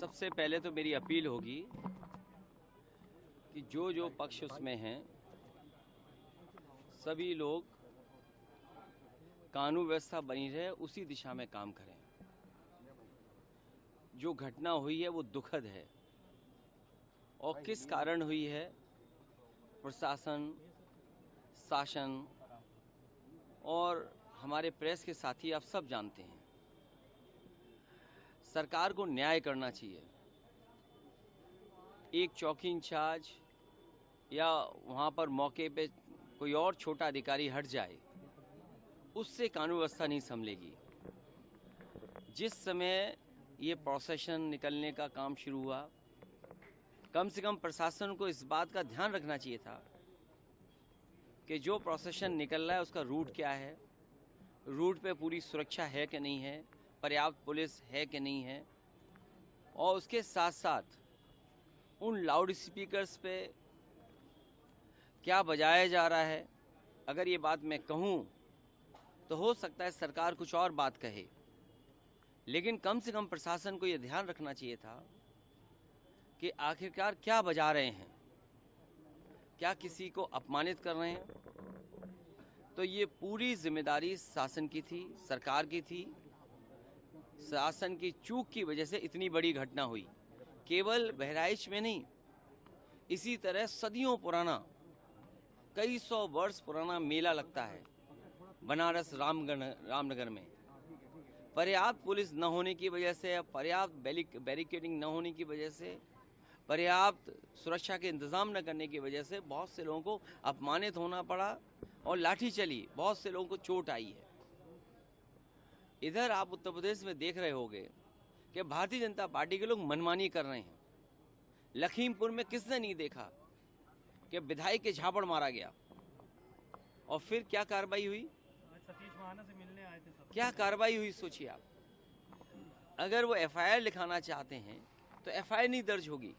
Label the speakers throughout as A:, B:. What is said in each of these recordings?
A: सबसे पहले तो मेरी अपील होगी कि जो पक्ष उसमें हैं सभी लोग कानून व्यवस्था बनी रहे उसी दिशा में काम करें। जो घटना हुई है वो दुखद है और किस कारण हुई है प्रशासन, शासन और हमारे प्रेस के साथी आप सब जानते हैं। सरकार को न्याय करना चाहिए। एक चौकी इंचार्ज या वहाँ पर मौके पे कोई और छोटा अधिकारी हट जाए, उससे कानून व्यवस्था नहीं संभलेगी। जिस समय ये प्रोसेशन निकलने का काम शुरू हुआ, कम से कम प्रशासन को इस बात का ध्यान रखना चाहिए था कि जो प्रोसेशन निकल रहा है उसका रूट क्या है, रूट पे पूरी सुरक्षा है कि नहीं है, पर्याप्त पुलिस है कि नहीं है, और उसके साथ साथ उन लाउड स्पीकर्स पे क्या बजाया जा रहा है। अगर ये बात मैं कहूँ तो हो सकता है सरकार कुछ और बात कहे, लेकिन कम से कम प्रशासन को ये ध्यान रखना चाहिए था कि आखिरकार क्या बजा रहे हैं, क्या किसी को अपमानित कर रहे हैं। तो ये पूरी जिम्मेदारी शासन की थी, सरकार की थी। शासन की चूक की वजह से इतनी बड़ी घटना हुई। केवल बहराइच में नहीं, इसी तरह सदियों पुराना, कई सौ वर्ष पुराना मेला लगता है बनारस रामनगर में। पर्याप्त पुलिस न होने की वजह से, पर्याप्त बैरिकेडिंग न होने की वजह से, पर्याप्त सुरक्षा के इंतजाम न करने की वजह से बहुत से लोगों को अपमानित होना पड़ा और लाठी चली, बहुत से लोगों को चोट आई है। इधर आप उत्तर प्रदेश में देख रहे होंगे कि भारतीय जनता पार्टी के लोग मनमानी कर रहे हैं। लखीमपुर में किसने नहीं देखा कि विधायक के झापड़ मारा गया और फिर क्या कार्रवाई हुई?
B: सतीश महाना से मिलने आए थे सब।
A: क्या कार्रवाई हुई सोचिए आप। अगर वो एफआईआर लिखाना चाहते हैं तो एफआईआर नहीं दर्ज होगी।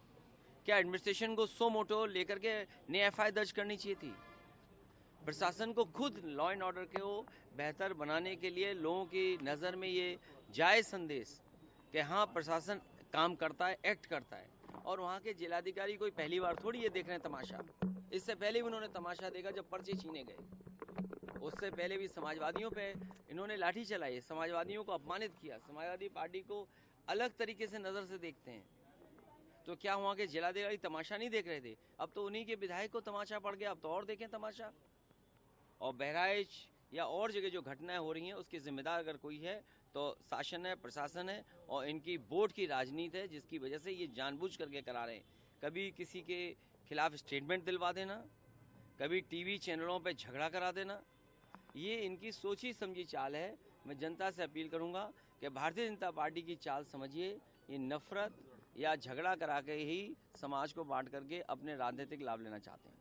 A: क्या एडमिनिस्ट्रेशन को सो मोटो लेकर के नई एफआईआर दर्ज करनी चाहिए थी? प्रशासन को खुद लॉ एंड ऑर्डर को बेहतर बनाने के लिए लोगों की नज़र में ये जाए संदेश कि हाँ प्रशासन काम करता है, एक्ट करता है। और वहाँ के जिलाधिकारी कोई पहली बार थोड़ी ये देख रहे हैं तमाशा। इससे पहले भी उन्होंने तमाशा देखा जब पर्चे छीने गए। उससे पहले भी समाजवादियों पे इन्होंने लाठी चलाई, समाजवादियों को अपमानित किया। समाजवादी पार्टी को अलग तरीके से नज़र से देखते हैं। तो क्या वहाँ के जिलाधिकारी तमाशा नहीं देख रहे थे? अब तो उन्हीं के विधायक को तमाशा पड़ गया, अब तो और देखें तमाशा। और बहराइच या और जगह जो घटनाएं हो रही हैं उसकी जिम्मेदार अगर कोई है तो शासन है, प्रशासन है और इनकी वोट की राजनीति है, जिसकी वजह से ये जानबूझ करके करा रहे हैं। कभी किसी के खिलाफ स्टेटमेंट दिलवा देना, कभी टीवी चैनलों पे झगड़ा करा देना, ये इनकी सोची समझी चाल है। मैं जनता से अपील करूंगा कि भारतीय जनता पार्टी की चाल समझिए। ये नफरत या झगड़ा करा के ही समाज को बांट करके अपने राजनीतिक लाभ लेना चाहते हैं।